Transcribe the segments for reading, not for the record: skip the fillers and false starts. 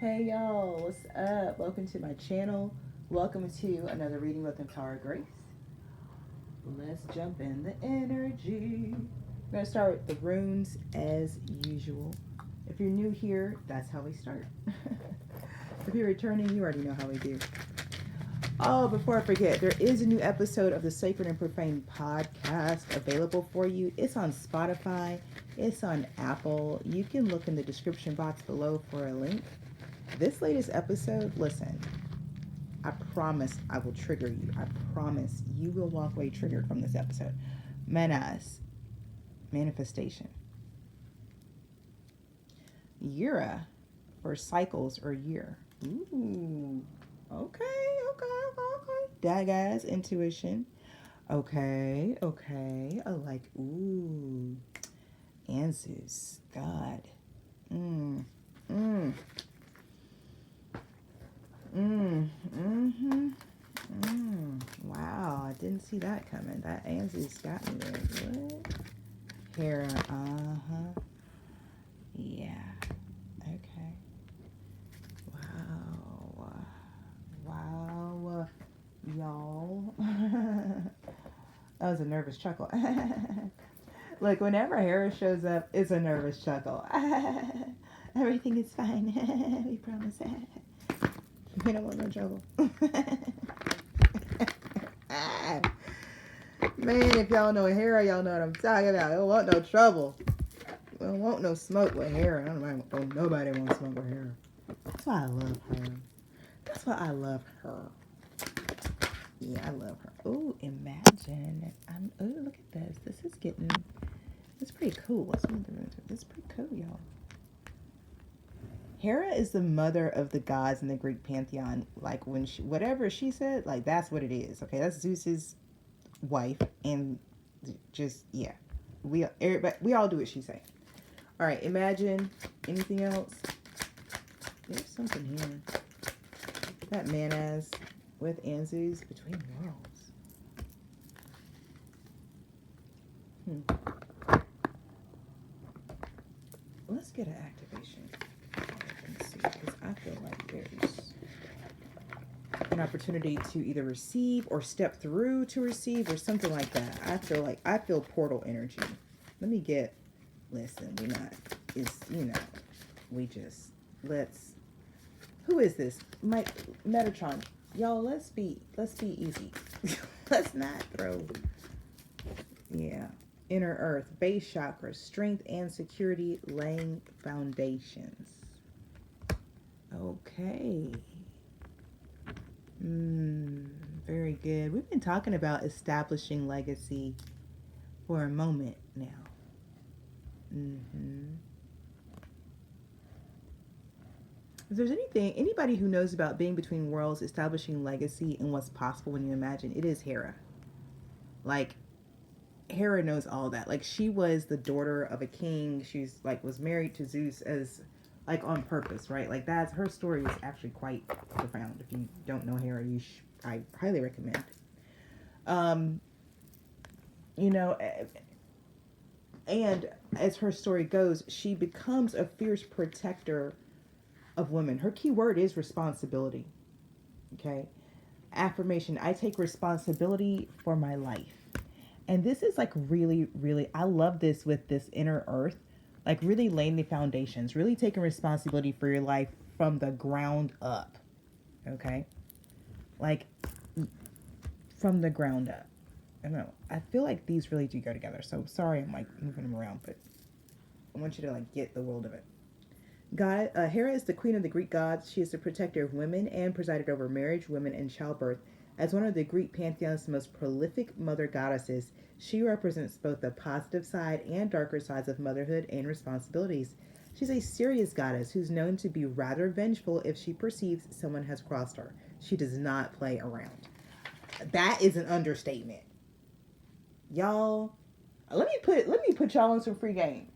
Hey y'all, what's up? Welcome to my channel. Welcome to another reading with Nephtara Grace. Let's jump in the energy. We're going to start with the runes as usual. If you're new here, that's how we start. If you're returning, you already know how we do. Oh, before I forget, there is a new episode of the Sacred and Profane podcast available for you. It's on Spotify. It's on Apple. You can look in the description box below for a link. This latest episode, listen, I promise I will trigger you. I promise you will walk away triggered from this episode. Manas, manifestation. Yura, for cycles or year. Ooh, okay. That guy's intuition. Okay. I like, ooh. Anzus, God. Wow, I didn't see that coming. That Anzus got me there. What? Hera, yeah. Okay. Wow. Y'all. That was a nervous chuckle. Look, whenever Hera shows up, it's a nervous chuckle. Everything is fine. We promise. We don't want no trouble. Man, if y'all know Hera, y'all know what I'm talking about. I don't want no trouble. I don't want no smoke with Hera. Nobody wants smoke with Hera. That's why I love her. Yeah, I love her. Oh, imagine. Oh, look at this. It's pretty cool. Let's move the room. This is pretty cool, y'all. Hera is the mother of the gods in the Greek pantheon. Like, whatever she said, like, that's what it is. Okay, that's Zeus's wife, and just, yeah. We all do what she say. All right, imagine. Anything else? There's something here. That Manas with Anzus between worlds. Let's get an activation. Let's see, because I feel like there's an opportunity to either receive or step through to receive or something like that. I feel portal energy. Listen, who is this? Metatron. Y'all, let's be easy. Let's not throw. Yeah. Inner Earth, base chakra, strength and security, laying foundations. Okay. Very good. We've been talking about establishing legacy for a moment now. If there's anybody who knows about being between worlds, establishing legacy, and what's possible when you imagine, it is Hera. Like, Hera knows all that. Like, she was the daughter of a king. She's like was married to Zeus as like on purpose, right? Like, that's her story is actually quite profound. If you don't know Hera, I highly recommend. And as her story goes, she becomes a fierce protector of women. Her key word is responsibility. Okay? Affirmation, I take responsibility for my life. And this is like really, really, I love this with this inner earth, like really laying the foundations, really taking responsibility for your life from the ground up. Okay? Like from the ground up. I don't know. I feel like these really do go together. So sorry I'm like moving them around, but I want you to like get the world of it. Hera is the queen of the Greek gods. She is the protector of women and presided over marriage, women, and childbirth. As one of the Greek pantheon's most prolific mother goddesses, she represents both the positive side and darker sides of motherhood and responsibilities. She's a serious goddess who's known to be rather vengeful if she perceives someone has crossed her. She does not play around. That is an understatement. Y'all, let me put y'all on some free game.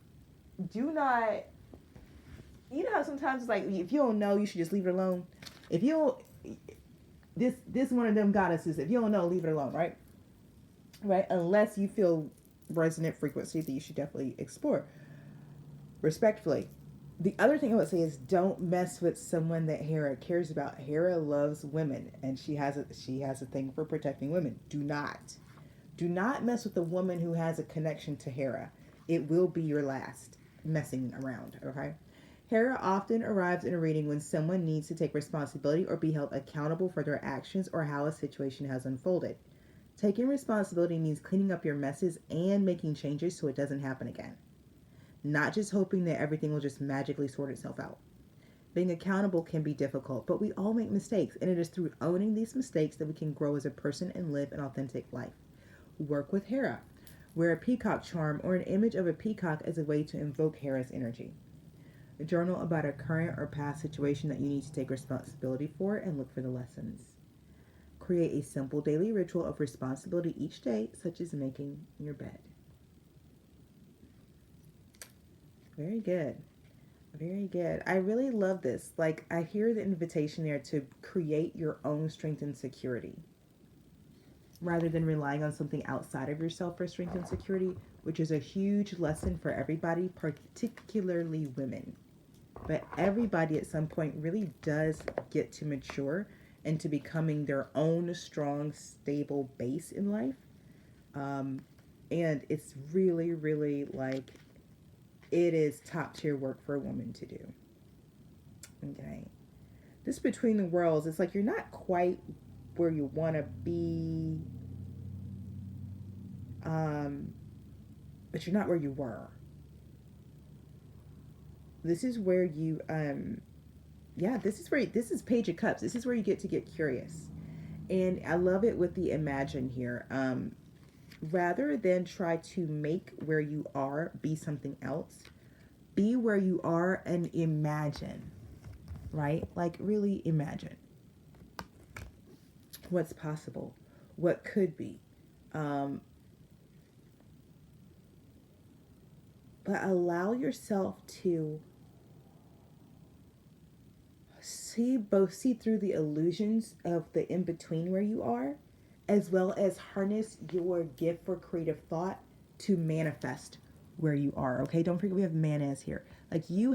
Do not. You know how sometimes it's like, if you don't know, you should just leave it alone. If you don't, this is one of them goddesses. If you don't know, leave it alone, right? Right? Unless you feel resonant frequency that you should definitely explore. Respectfully. The other thing I would say is don't mess with someone that Hera cares about. Hera loves women, and she has a thing for protecting women. Do not mess with a woman who has a connection to Hera. It will be your last messing around, okay? Hera often arrives in a reading when someone needs to take responsibility or be held accountable for their actions or how a situation has unfolded. Taking responsibility means cleaning up your messes and making changes so it doesn't happen again. Not just hoping that everything will just magically sort itself out. Being accountable can be difficult, but we all make mistakes, and it is through owning these mistakes that we can grow as a person and live an authentic life. Work with Hera. Wear a peacock charm or an image of a peacock as a way to invoke Hera's energy. Journal about a current or past situation that you need to take responsibility for and look for the lessons. Create a simple daily ritual of responsibility each day, such as making your bed. Very good. Very good. I really love this. Like, I hear the invitation there to create your own strength and security rather than relying on something outside of yourself for strength and security, which is a huge lesson for everybody, particularly women. But everybody at some point really does get to mature into becoming their own strong, stable base in life. And it's really, really like, it is top tier work for a woman to do. Okay. This between the worlds, it's like you're not quite where you want to be, but you're not where you were. This is where you, this is Page of Cups. This is where you get to get curious. And I love it with the imagine here. Rather than try to make where you are be something else, be where you are and imagine, right? Like, really imagine what's possible, what could be. But allow yourself to see through the illusions of the in-between where you are, as well as harness your gift for creative thought to manifest where you are. Okay, don't forget we have Manaz here. Like, you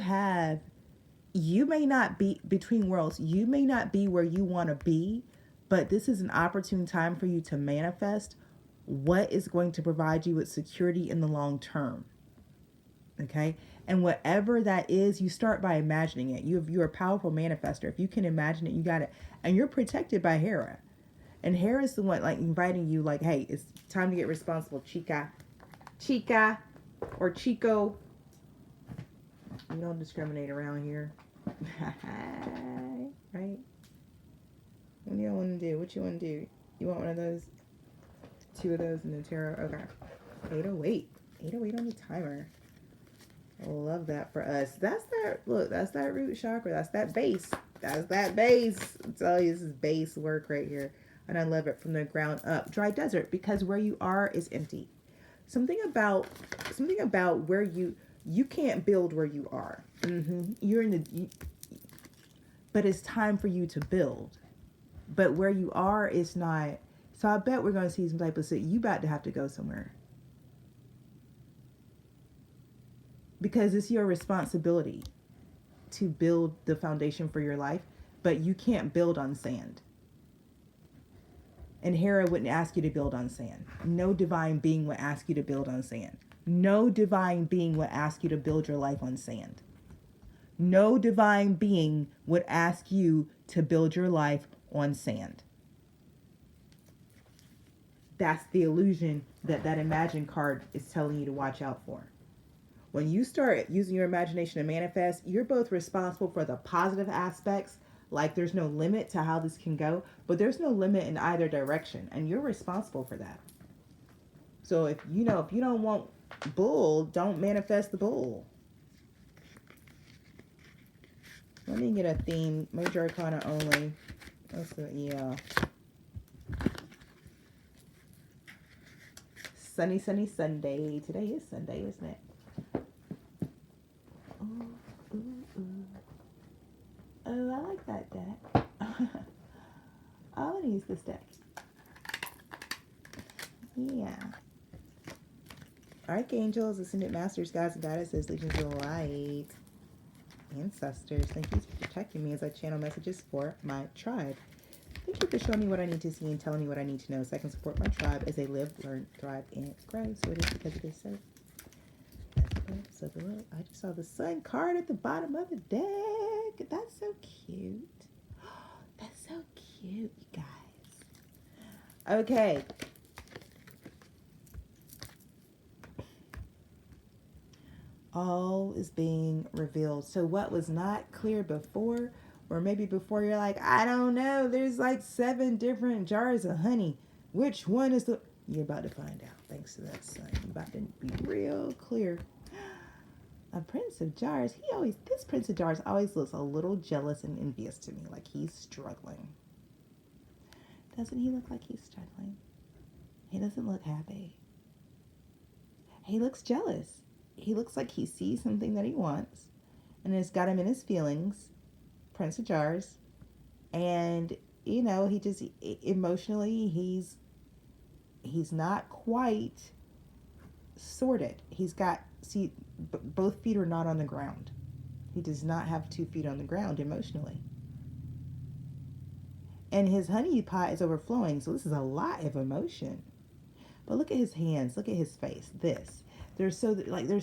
may not be between worlds, you may not be where you want to be, but this is an opportune time for you to manifest what is going to provide you with security in the long term. Okay, and whatever that is, you start by imagining it. You're a powerful manifester. If you can imagine it, you got it. And you're protected by Hera. And Hera's the one, like, inviting you, like, hey, it's time to get responsible, chica. Chica or Chico. We don't discriminate around here. Right? What do you want to do? What you want to do? You want one of those? Two of those in the tarot? Okay. 808. 808 on the timer. I love that for us. That's that, look, that's that root chakra. That's that base. That's that base. I'm telling you, this is base work right here. And I love it from the ground up. Dry desert, because where you are is empty. Something about where you can't build where you are. You're in the, but it's time for you to build. But where you are is not. So I bet we're going to see some type of, you about to have to go somewhere. Because it's your responsibility to build the foundation for your life, but you can't build on sand. And Hera wouldn't ask you to build on sand. No divine being would ask you to build on sand. No divine being would ask you to build your life on sand. No divine being would ask you to build your life on sand. That's the illusion that Imagine card is telling you to watch out for. When you start using your imagination to manifest, you're both responsible for the positive aspects, like there's no limit to how this can go, but there's no limit in either direction, and you're responsible for that. So if you don't want bull, don't manifest the bull. Let me get a theme, major arcana only. Yeah. Sunny Sunday. Today is Sunday, isn't it? Oh, I like that deck. I want to use this deck. Yeah. Archangels, Ascended Masters, Guides and Goddesses, Legions of Light. Ancestors, thank you for protecting me as I channel messages for my tribe. Thank you for showing me what I need to see and telling me what I need to know so I can support my tribe as they live, learn, thrive, and grow. So it is because it is so. So below, I just saw the sun card at the bottom of the deck. That's so cute. That's so cute, you guys. Okay. All is being revealed. So what was not clear before, or maybe before you're like, I don't know, there's like 7 different jars of honey. Which one is the... You're about to find out. Thanks to that sun. You're about to be real clear. A Prince of Jars, this Prince of Jars always looks a little jealous and envious to me, like he's struggling. Doesn't he look like he's struggling? He doesn't look happy. He looks jealous. He looks like he sees something that he wants, and it's got him in his feelings, Prince of Jars, and, you know, he just, emotionally, he's not quite sorted. He's got, see, both feet are not on the ground. He does not have 2 feet on the ground emotionally. And his honey pot is overflowing, so this is a lot of emotion. But look at his hands, look at his face, there's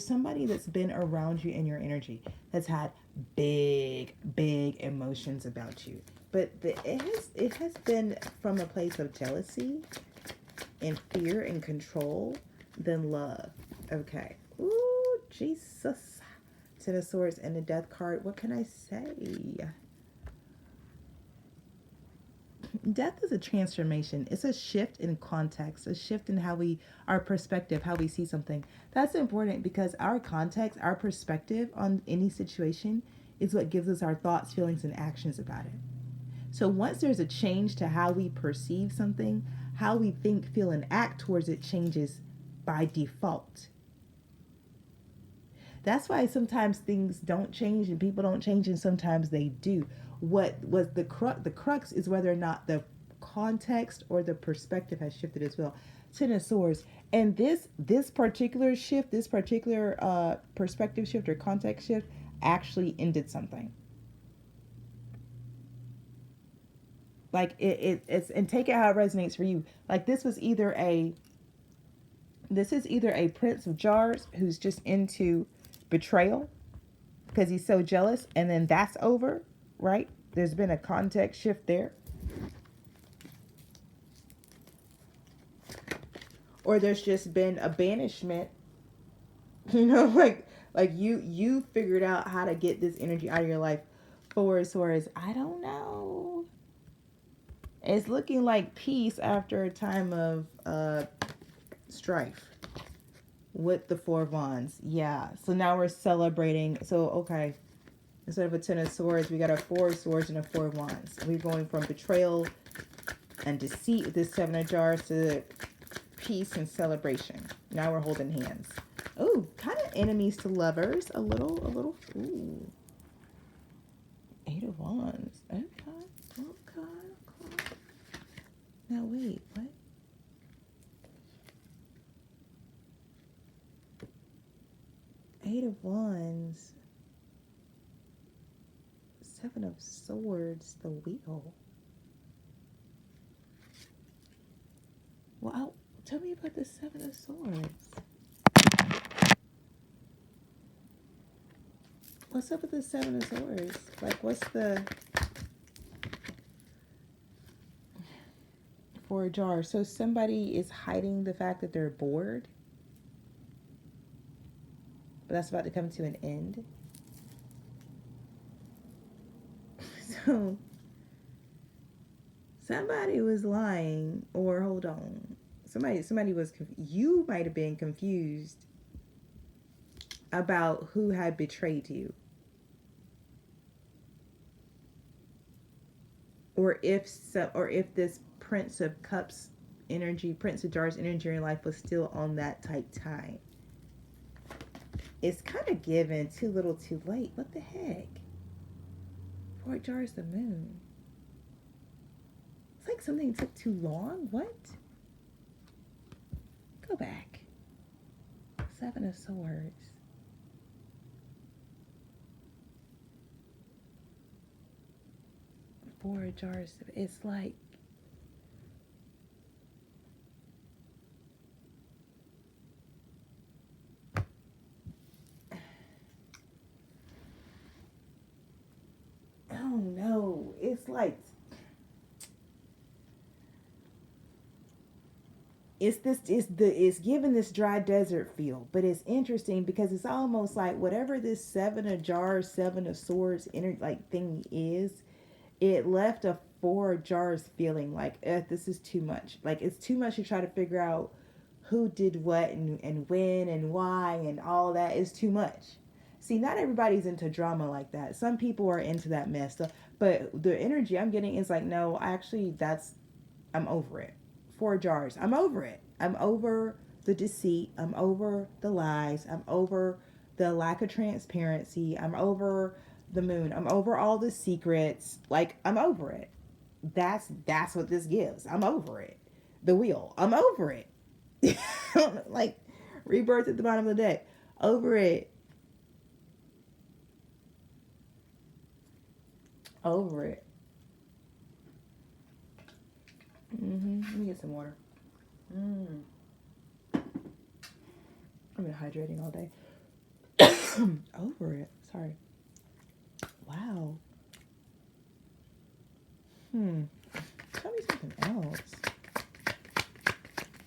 somebody that's been around you in your energy that's had big emotions about you, but it has been from a place of jealousy and fear and control than love. Okay. Ooh, Jesus. 10 of Swords and the Death card. What can I say? Death is a transformation. It's a shift in context, a shift in our perspective, how we see something. That's important because our context, our perspective on any situation is what gives us our thoughts, feelings, and actions about it. So once there's a change to how we perceive something, how we think, feel, and act towards it changes by default. That's why sometimes things don't change and people don't change, and sometimes they do. What was the crux is whether or not the context or the perspective has shifted as well. 10 of Swords, and this particular shift, this particular perspective shift or context shift actually ended something. Like it's, and take it how it resonates for you. Like this is either a Prince of Jars who's just into betrayal because he's so jealous, and then that's over, right? There's been a context shift there. Or there's just been a banishment, you know, like you figured out how to get this energy out of your life. 4 of Swords, I don't know. It's looking like peace after a time of strife with the 4 of Wands. Yeah, so now we're celebrating. So, okay, instead of a 10 of Swords, we got a 4 of Swords and a 4 of Wands. We're going from betrayal and deceit with this 7 of Jars to peace and celebration. Now we're holding hands. Oh, kind of enemies to lovers. A little. Ooh. 8 of Wands. Okay. Now wait, what? Eight of Wands. 7 of Swords, the Wheel. Well, tell me about the 7 of Swords. What's up with the 7 of Swords? Like, what's the 4 of Jars? So somebody is hiding the fact that they're bored, but that's about to come to an end. So somebody was lying, or hold on. Somebody was, you might have been confused about who had betrayed you. Or if this Prince of Cups energy, Prince of Jars energy in your life was still on that tight time. It's kind of given too little too late. What the heck? 4 of Jars, the Moon. It's like something took too long. What? Go back. 7 of Swords. Four of Jars. It's like, oh no, it's like, it's giving this dry desert feel, but it's interesting because it's almost like whatever this Seven of Jars, Seven of Swords like thing is, it left a Four of Jars feeling like, this is too much. Like, it's too much to try to figure out who did what and when and why and all that is too much. See, not everybody's into drama like that. Some people are into that mess. But the energy I'm getting is like, no, actually, I'm over it. Four Jars. I'm over it. I'm over the deceit. I'm over the lies. I'm over the lack of transparency. I'm over the moon. I'm over all the secrets. Like, I'm over it. That's what this gives. I'm over it. The wheel. I'm over it. Like, rebirth at the bottom of the deck. Over it. Over it. Let me get some water. I've been hydrating all day. Over it. Sorry. Wow. Tell me something else.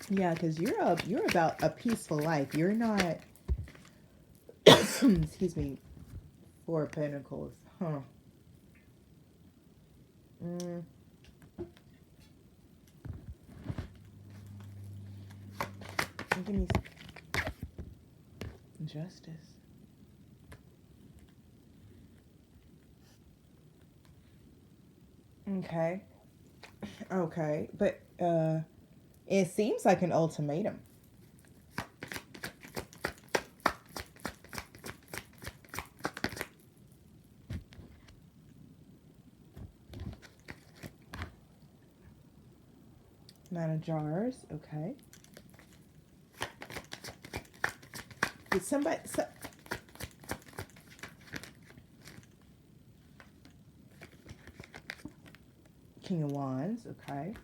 Yeah, because you're about a peaceful life. You're not. Excuse me. Four of Pentacles. Huh. Give me justice. Okay. Okay. But it seems like an ultimatum. Nine of Jars. Okay. Did somebody... King of Wands. Okay.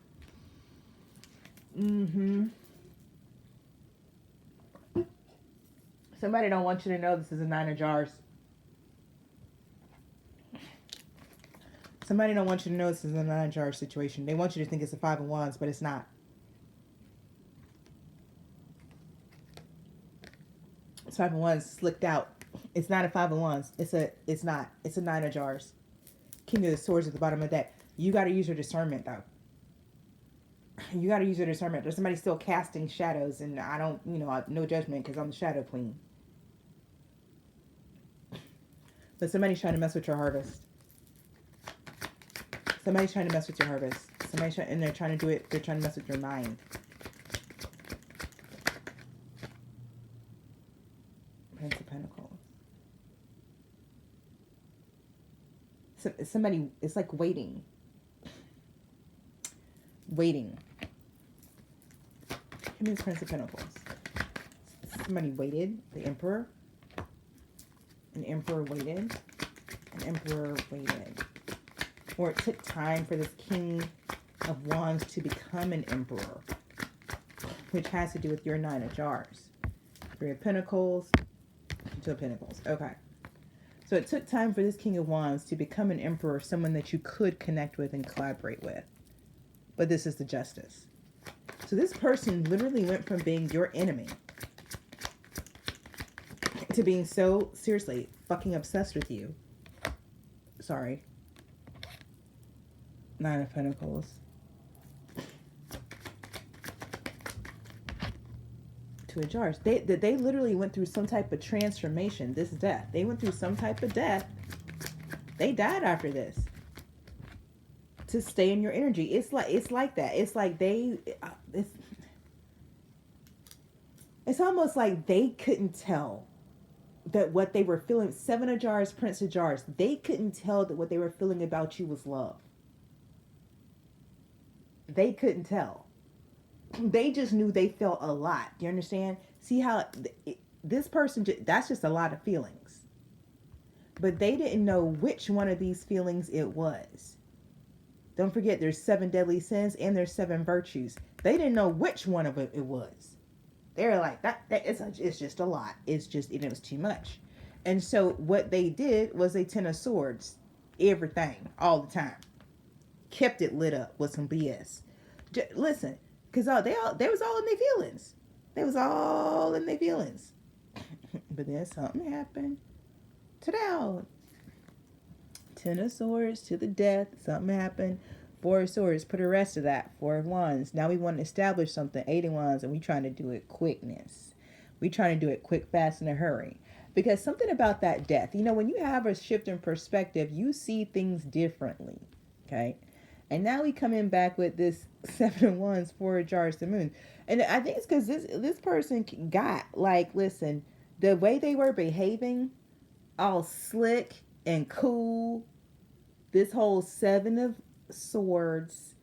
Somebody don't want you to know this is a Nine of Jars. Somebody don't want you to know this is a Nine of Jars situation. They want you to think it's a Five of Wands, but it's not. It's Five of Wands slicked out. It's not a Five of Wands. It's not. It's a Nine of Jars. King of the Swords at the bottom of that. You got to use your discernment, though. You got to use your discernment. There's somebody still casting shadows, and I don't, no judgment because I'm the shadow queen. But somebody's trying to mess with your harvest. Somebody's trying to mess with your harvest. And they're trying to do it. They're trying to mess with your mind. Prince of Pentacles. So, somebody, it's like waiting. Waiting. Give me this Prince of Pentacles. Somebody waited. The Emperor. An Emperor waited. An Emperor waited. Or it took time for this King of Wands to become an Emperor. Which has to do with your Nine of Jars. Three of Pentacles. Two of Pentacles. Okay. So it took time for this King of Wands to become an Emperor. Someone that you could connect with and collaborate with. But this is the Justice. So this person literally went from being your enemy to being so, seriously, fucking obsessed with you. Sorry. Nine of Pentacles. Two of Jars. They literally went through some type of transformation. This death. They went through some type of death. They died after this. To stay in your energy. It's like that. It's like it's almost like they couldn't tell that what they were feeling. Seven of Jars, Prince of Jars. They couldn't tell that what they were feeling about you was love. They couldn't tell. They just knew they felt a lot. Do you understand? See how this person, that's just a lot of feelings. But they didn't know which one of these feelings it was. Don't forget, there's 7 deadly sins and there's 7 virtues. They didn't know which one of it was. They were like, it's just a lot. It was too much. And so what they did was they 10 of swords, everything, all the time. Kept it lit up with some BS. Listen, because they was all in their feelings. They was all in their feelings. But then something happened. Ta-da! 10 of swords to the death. Something happened. 4 of swords. Put a rest of that. 4 of wands. Now we want to establish something. 8 of wands. And we trying to do it quickness. We trying to do it quick, fast, in a hurry. Because something about that death. When you have a shift in perspective, you see things differently. Okay? And now we come in back with this 7 of wands, 4 of jars, the moon. And I think it's because this person got, listen, the way they were behaving, all slick and cool. This whole 7 of swords,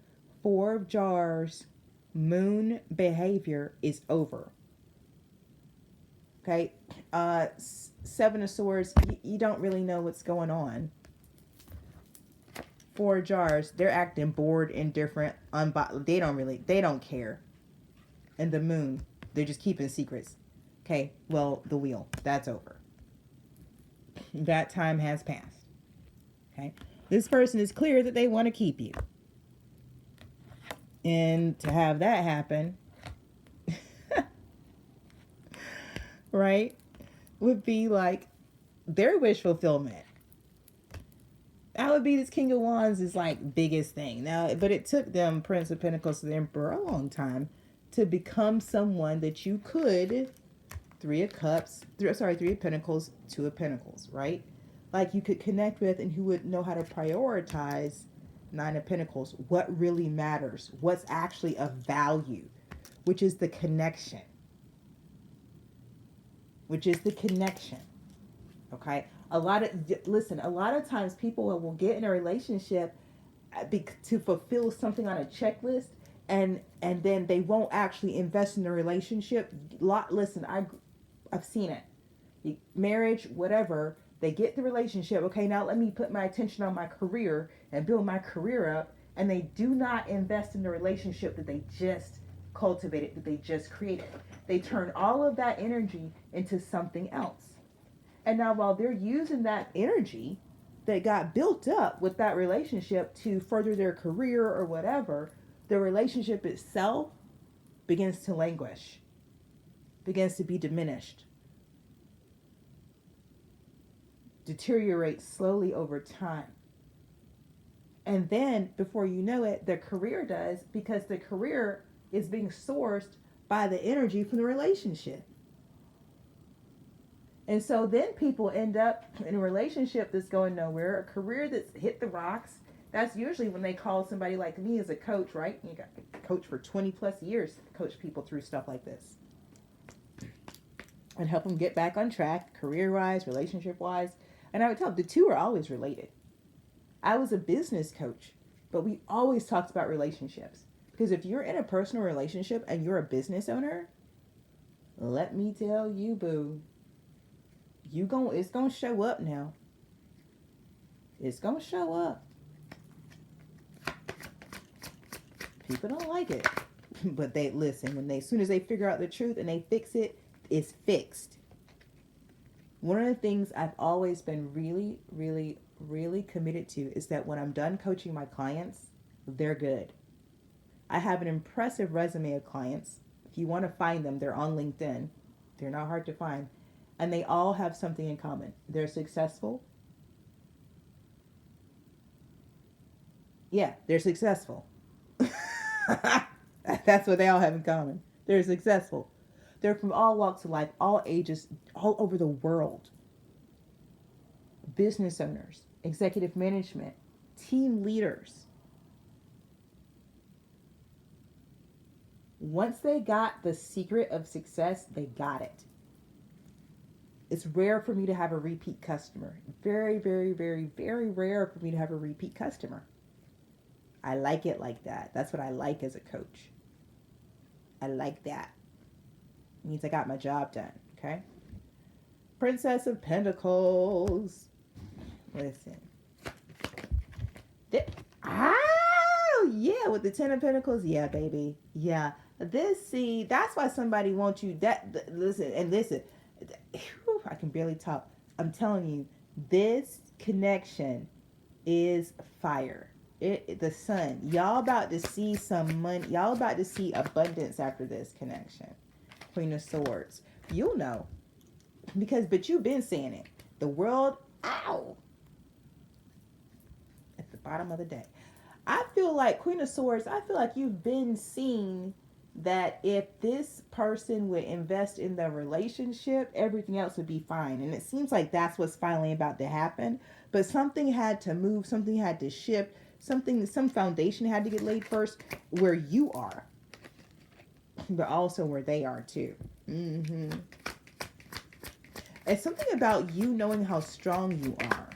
4 of jars, moon behavior is over. Okay? 7 of swords, you don't really know what's going on. 4 of jars, they're acting bored, indifferent, they don't care. And the moon, they're just keeping secrets. Okay, well, the wheel, that's over. That time has passed. Okay, this person is clear that they want to keep you. And to have that happen, right, would be like their wish fulfillment. That would be this King of Wands is biggest thing. Now, but it took them, Prince of Pentacles to the Emperor, a long time to become someone that you could, 3 of Cups, 3 of Pentacles, 2 of Pentacles, right? You could connect with and who would know how to prioritize 9 of Pentacles, what really matters, what's actually of value, which is the connection. Okay? A lot of times people will get in a relationship to fulfill something on a checklist, and then they won't actually invest in the relationship. Listen, I've seen it. Marriage, whatever, they get the relationship. Okay, now let me put my attention on my career and build my career up, and they do not invest in the relationship that they just cultivated, that they just created. They turn all of that energy into something else. And now while they're using that energy that got built up with that relationship to further their career or whatever, the relationship itself begins to languish, begins to be diminished, deteriorates slowly over time. And then before you know it, the career does, because the career is being sourced by the energy from the relationship. And so then people end up in a relationship that's going nowhere, a career that's hit the rocks. That's usually when they call somebody like me as a coach, right? You got a coach for 20 plus years to coach people through stuff like this and help them get back on track, career-wise, relationship-wise. And I would tell them the two are always related. I was a business coach, but we always talked about relationships. Because if you're in a personal relationship and you're a business owner, let me tell you, boo, it's going to show up now. It's going to show up. People don't like it. But they listen. As soon as they figure out the truth and they fix it, it's fixed. One of the things I've always been really, really, really committed to is that when I'm done coaching my clients, they're good. I have an impressive resume of clients. If you want to find them, they're on LinkedIn. They're not hard to find. And they all have something in common. They're successful. Yeah, they're successful. That's what they all have in common. They're successful. They're from all walks of life, all ages, all over the world. Business owners, executive management, team leaders. Once they got the secret of success, they got it. It's rare for me to have a repeat customer. Very, very, very, very rare for me to have a repeat customer. I like it like that. That's what I like as a coach. I like that. It means I got my job done, okay? Princess of Pentacles. Listen. with the Ten of Pentacles, yeah, baby. Yeah. See, that's why somebody wants you, listen. Whew, I can barely talk. I'm telling you, this connection is fire. The sun. Y'all about to see some money. Y'all about to see abundance after this connection. Queen of Swords. You'll know. But you've been saying it. The world, ow. At the bottom of the deck. I feel like, Queen of Swords, I feel like you've been seeing that if this person would invest in the relationship, everything else would be fine. And it seems like that's what's finally about to happen. But something had to move, something had to shift, some foundation had to get laid first where you are, but also where they are too. It's something about you knowing how strong you are.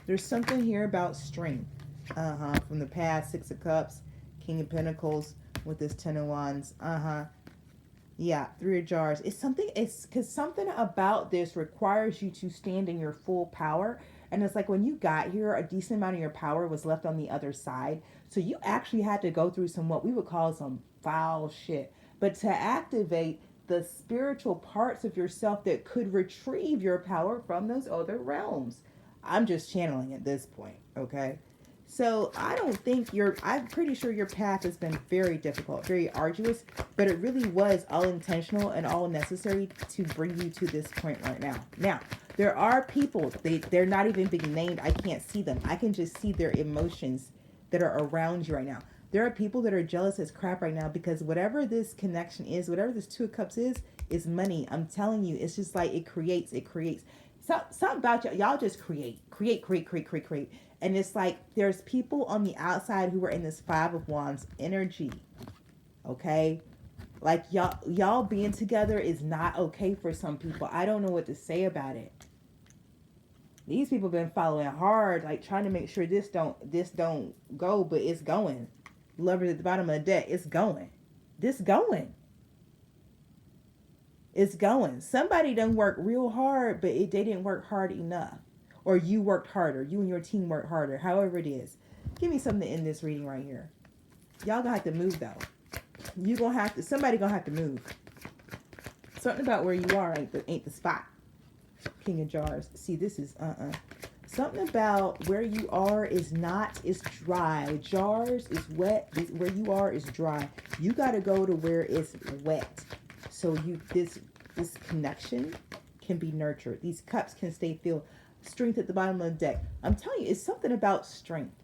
There's something here about strength. From the past, Six of Cups, King of Pentacles with this Ten of Wands. Yeah, Three of Jars. It's because something about this requires you to stand in your full power. And it's like when you got here, a decent amount of your power was left on the other side. So you actually had to go through some, what we would call some foul shit. But to activate the spiritual parts of yourself that could retrieve your power from those other realms. I'm just channeling at this point, okay? So I'm pretty sure your path has been very difficult, very arduous, but it really was all intentional and all necessary to bring you to this point right now. Now, there are people, they're not even being named. I can't see them. I can just see their emotions that are around you right now. There are people that are jealous as crap right now because whatever this connection is, whatever this Two of Cups is money. I'm telling you, it's just like it creates. Something about y'all just create. And it's like there's people on the outside who are in this Five of Wands energy. Okay? Like y'all being together is not okay for some people. I don't know what to say about it. These people been following hard, like trying to make sure this don't go, but it's going. Lovers at the bottom of the deck, it's going. It's going. Somebody done worked real hard, but they didn't work hard enough. Or you worked harder. You and your team worked harder. However it is. Give me something in this reading right here. Y'all gonna have to move though. Somebody gonna have to move. Something about where you are ain't the spot. King of Jars. See, this is something about where you are is dry. Jars is wet. Where you are is dry. You gotta go to where it's wet. So this connection can be nurtured. These cups can stay filled. Strength at the bottom of the deck. I'm telling you, it's something about strength.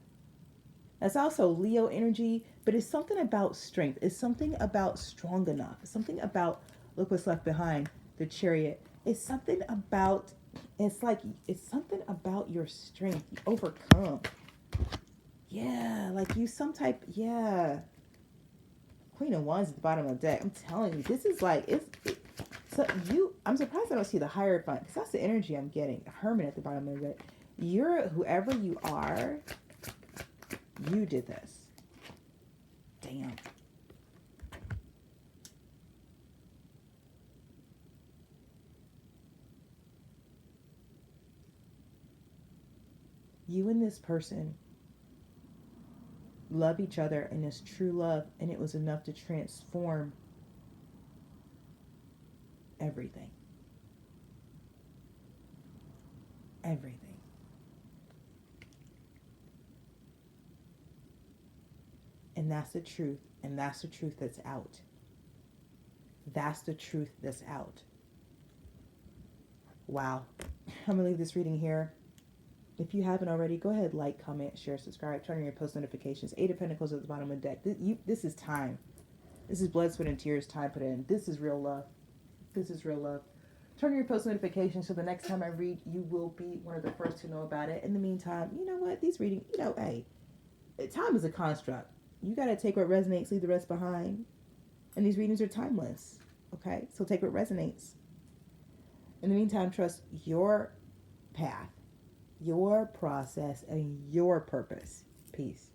That's also Leo energy, but it's something about strength. It's something about strong enough. It's something about, look what's left behind, the Chariot. It's something about your strength. You overcome. Yeah, like you Queen of Wands at the bottom of the deck. I'm telling you, this is like, I'm surprised I don't see the Hierophant, because that's the energy I'm getting. Hermit at the bottom of it. Whoever you are, you did this. Damn. You and this person love each other, and it's true love, and it was enough to transform everything. And that's the truth. And that's the truth that's out. Wow. I'm going to leave this reading here. If you haven't already, go ahead, like, comment, share, subscribe, turn on your post notifications. Eight of Pentacles at the bottom of the deck. This is time. This is blood, sweat, and tears time put in. This is real love. Turn on your post notifications so the next time I read, you will be one of the first to know about it. In the meantime, you know what? These readings, hey, time is a construct. You got to take what resonates, leave the rest behind. And these readings are timeless. Okay? So take what resonates. In the meantime, trust your path, your process, and your purpose. Peace.